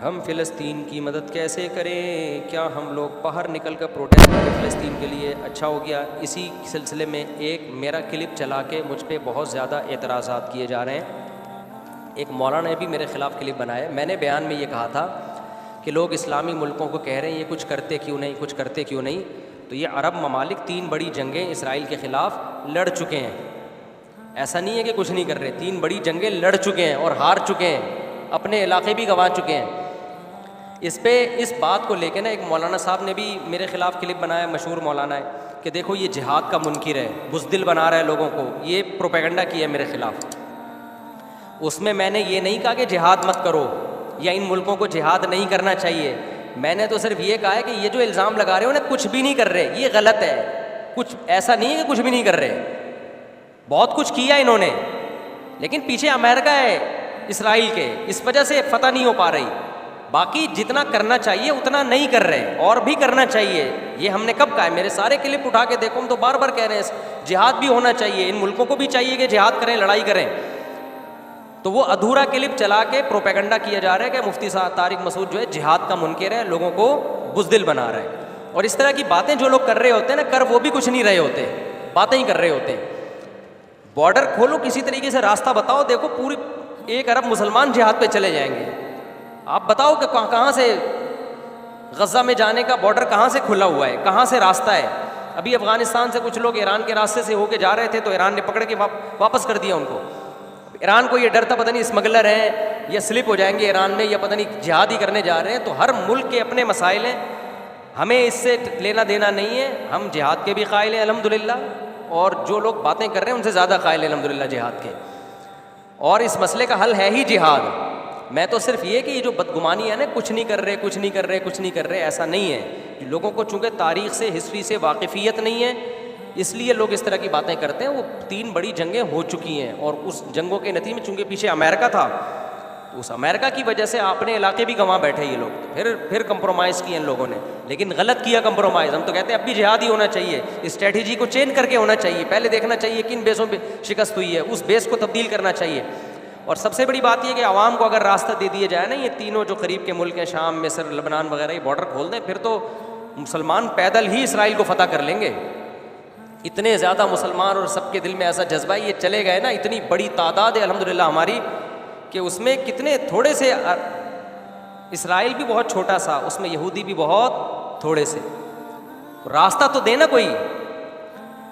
ہم فلسطین کی مدد کیسے کریں؟ کیا ہم لوگ باہر نکل کر پروٹیسٹ کریں فلسطین کے لیے؟ اچھا ہو گیا، اسی سلسلے میں ایک میرا کلپ چلا کے مجھ پہ بہت زیادہ اعتراضات کیے جا رہے ہیں۔ ایک مولانا نے بھی میرے خلاف کلپ بنایا۔ میں نے بیان میں یہ کہا تھا کہ لوگ اسلامی ملکوں کو کہہ رہے ہیں یہ کچھ کرتے کیوں نہیں، کچھ کرتے کیوں نہیں؟ تو یہ عرب ممالک 3 بڑی جنگیں اسرائیل کے خلاف لڑ چکے ہیں۔ ایسا نہیں ہے کہ کچھ نہیں کر رہے، 3 بڑی جنگیں لڑ چکے ہیں اور ہار چکے ہیں، اپنے علاقے بھی گنوا چکے ہیں۔ اس بات کو لے کے نا ایک مولانا صاحب نے بھی میرے خلاف کلپ بنایا، مشہور مولانا ہے، کہ دیکھو یہ جہاد کا منکر ہے، بزدل بنا رہا ہے لوگوں کو، یہ پروپیگنڈا کیا ہے میرے خلاف۔ اس میں نے یہ نہیں کہا کہ جہاد مت کرو یا ان ملکوں کو جہاد نہیں کرنا چاہیے، میں نے تو صرف یہ کہا ہے کہ یہ جو الزام لگا رہے ہو نا کچھ بھی نہیں کر رہے، یہ غلط ہے۔ کچھ ایسا نہیں ہے کہ کچھ بھی نہیں کر رہے، بہت کچھ کیا انہوں نے، لیکن پیچھے امریکہ ہے اسرائیل کے، اس وجہ سے فتح نہیں ہو پا رہی۔ باقی جتنا کرنا چاہیے اتنا نہیں کر رہے، اور بھی کرنا چاہیے۔ یہ ہم نے کب کہا ہے؟ میرے سارے کلپ اٹھا کے دیکھو، ہم تو بار بار کہہ رہے ہیں جہاد بھی ہونا چاہیے، ان ملکوں کو بھی چاہیے کہ جہاد کریں، لڑائی کریں۔ تو وہ ادھورا کلپ چلا کے پروپیگنڈا کیا جا رہا ہے کہ مفتی صاحب طارق مسعود جو ہے جہاد کا منکر ہے، لوگوں کو بزدل بنا رہا ہے۔ اور اس طرح کی باتیں جو لوگ کر رہے ہوتے ہیں نا، کر وہ بھی کچھ نہیں رہے ہوتے، باتیں ہی کر رہے ہوتے ہیں۔ بارڈر کھولو، کسی طریقے سے راستہ بتاؤ، دیکھو پوری 1 ارب مسلمان جہاد پہ چلے جائیں گے۔ آپ بتاؤ کہ کہاں سے غزہ میں جانے کا بارڈر کہاں سے کھلا ہوا ہے، کہاں سے راستہ ہے؟ ابھی افغانستان سے کچھ لوگ ایران کے راستے سے ہو کے جا رہے تھے تو ایران نے پکڑ کے واپس کر دیا ان کو۔ ایران کو یہ ڈر تھا پتہ نہیں اسمگلر ہیں یا سلپ ہو جائیں گے ایران میں، یا پتہ نہیں جہاد ہی کرنے جا رہے ہیں۔ تو ہر ملک کے اپنے مسائل ہیں، ہمیں اس سے لینا دینا نہیں ہے، ہم جہاد کے بھی قائل ہیں الحمدللہ، اور جو لوگ باتیں کر رہے ہیں ان سے زیادہ قائل ہیں الحمدللہ جہاد کے، اور اس مسئلے کا حل ہے ہی جہاد۔ میں تو صرف یہ کہ یہ جو بدگمانی ہے نا، کچھ نہیں کر رہے، کچھ نہیں کر رہے، کچھ نہیں کر رہے، ایسا نہیں ہے۔ لوگوں کو چونکہ تاریخ سے، ہسٹری سے واقفیت نہیں ہے، اس لیے لوگ اس طرح کی باتیں کرتے ہیں۔ وہ 3 بڑی جنگیں ہو چکی ہیں، اور اس جنگوں کے نتیجے میں چونکہ پیچھے امریکہ تھا، تو اس امریکہ کی وجہ سے اپنے علاقے بھی گنوا بیٹھے یہ لوگ، پھر کمپرومائز کیا ان لوگوں نے، لیکن غلط کیا کمپرومائز۔ ہم تو کہتے ہیں اب بھی جہاد ہی ہونا چاہیے، اسٹریٹجی کو چینج کر کے ہونا چاہیے، پہلے دیکھنا چاہیے کن بیسوں پہ شکست ہوئی ہے، اس بیس کو تبدیل کرنا چاہیے۔ اور سب سے بڑی بات یہ کہ عوام کو اگر راستہ دے دیا جائے نا، یہ تینوں جو قریب کے ملک ہیں، شام، مصر، لبنان وغیرہ، یہ بارڈر کھول دیں، پھر تو مسلمان پیدل ہی اسرائیل کو فتح کر لیں گے۔ اتنے زیادہ مسلمان، اور سب کے دل میں ایسا جذبہ ہے، یہ چلے گئے نا، اتنی بڑی تعداد ہے الحمدللہ ہماری، کہ اس میں کتنے تھوڑے سے، اسرائیل بھی بہت چھوٹا سا، اس میں یہودی بھی بہت تھوڑے سے، راستہ تو دینا کوئی۔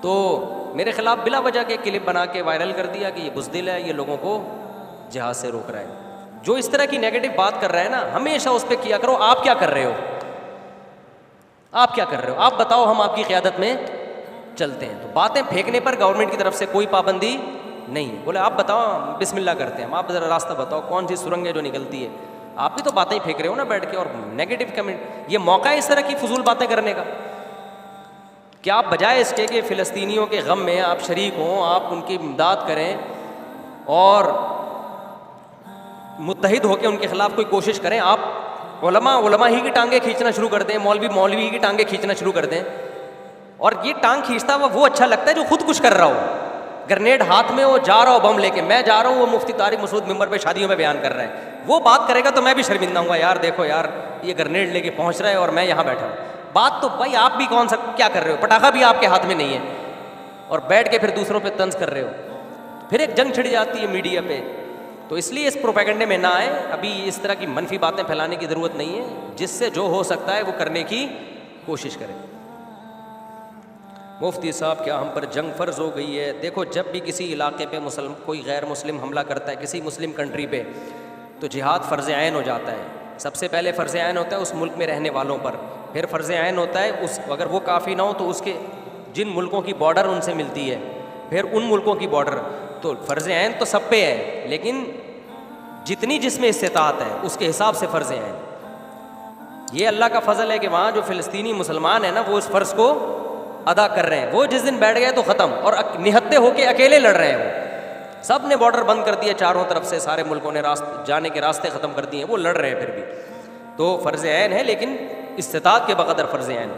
تو میرے خلاف بلا وجہ کے کلپ بنا کے وائرل کر دیا کہ یہ بزدل ہے، یہ لوگوں کو جہاد سے روک رہا ہے۔ جو اس طرح کی نیگیٹو بات کر رہا ہے نا، ہمیشہ اس پہ کیا کرو آپ کیا کر رہے ہو، آپ کیا کر رہے ہو، آپ بتاؤ، ہم آپ کی قیادت میں چلتے ہیں۔ تو باتیں پھینکنے پر گورنمنٹ کی طرف سے کوئی پابندی نہیں ہے، بولے آپ بتاؤ، بسم اللہ کرتے ہیں ہم، آپ ذرا راستہ بتاؤ کون سی سرنگ ہے جو نکلتی ہے۔ آپ بھی تو باتیں ہی پھینک رہے ہو نا بیٹھ کے، اور نیگیٹو کمنٹ، یہ موقع ہے اس طرح کی فضول باتیں کرنے کا، کہ آپ بجائے اس کے کہ فلسطینیوں کے غم میں آپ شریک ہوں، آپ ان کی امداد کریں اور متحد ہو کے ان کے خلاف کوئی کوشش کریں، آپ علماء ہی کی ٹانگیں کھینچنا شروع کر دیں، مولوی ہی کی ٹانگیں کھینچنا شروع کر دیں۔ اور یہ ٹانگ کھینچتا ہوا وہ اچھا لگتا ہے جو خود کچھ کر رہا ہو، گرنیڈ ہاتھ میں ہو، جا رہا ہو بم لے کے، میں جا رہا ہوں، وہ مفتی طارق مسعود ممبر پہ شادیوں میں بیان کر رہا ہے، وہ بات کرے گا تو میں بھی شرمندہ ہوں گا، یار دیکھو یار یہ گرنیڈ لے کے پہنچ رہا ہے اور میں یہاں بیٹھا ہوں۔ بات تو بھائی آپ بھی کون سا کیا کر رہے ہو، پٹاخہ بھی آپ کے ہاتھ میں نہیں ہے، اور بیٹھ کے پھر دوسروں پہ طنز کر رہے ہو، پھر ایک جنگ چھڑ جاتی ہے میڈیا پہ۔ تو اس لیے اس پروپیگنڈے میں نہ آئے، ابھی اس طرح کی منفی باتیں پھیلانے کی ضرورت نہیں ہے، جس سے جو ہو سکتا ہے وہ کرنے کی کوشش کریں۔ مفتی صاحب کیا ہم پر جنگ فرض ہو گئی ہے؟ دیکھو، جب بھی کسی علاقے پہ کوئی غیر مسلم حملہ کرتا ہے، کسی مسلم کنٹری پہ، تو جہاد فرض عین ہو جاتا ہے۔ سب سے پہلے فرض عین ہوتا ہے اس ملک میں رہنے والوں پر، پھر فرض عین ہوتا ہے اگر وہ کافی نہ ہو تو اس کے جن ملکوں کی بارڈر ان سے ملتی ہے، پھر ان ملکوں کی بارڈر۔ تو فرض عین تو سب پہ ہے، لیکن جتنی جس میں استطاعت ہے اس کے حساب سے فرض عین۔ یہ اللہ کا فضل ہے کہ وہاں جو فلسطینی مسلمان ہیں نا، وہ اس فرض کو ادا کر رہے ہیں۔ وہ جس دن بیٹھ گئے تو ختم، اور نہتے ہو کے اکیلے لڑ رہے ہیں، وہ سب نے بارڈر بند کر دیا چاروں طرف سے، سارے ملکوں نے جانے کے راستے ختم کر دیے، وہ لڑ رہے ہیں پھر بھی۔ تو فرض عین ہے، لیکن استطاعت کے بقدر فرض عین۔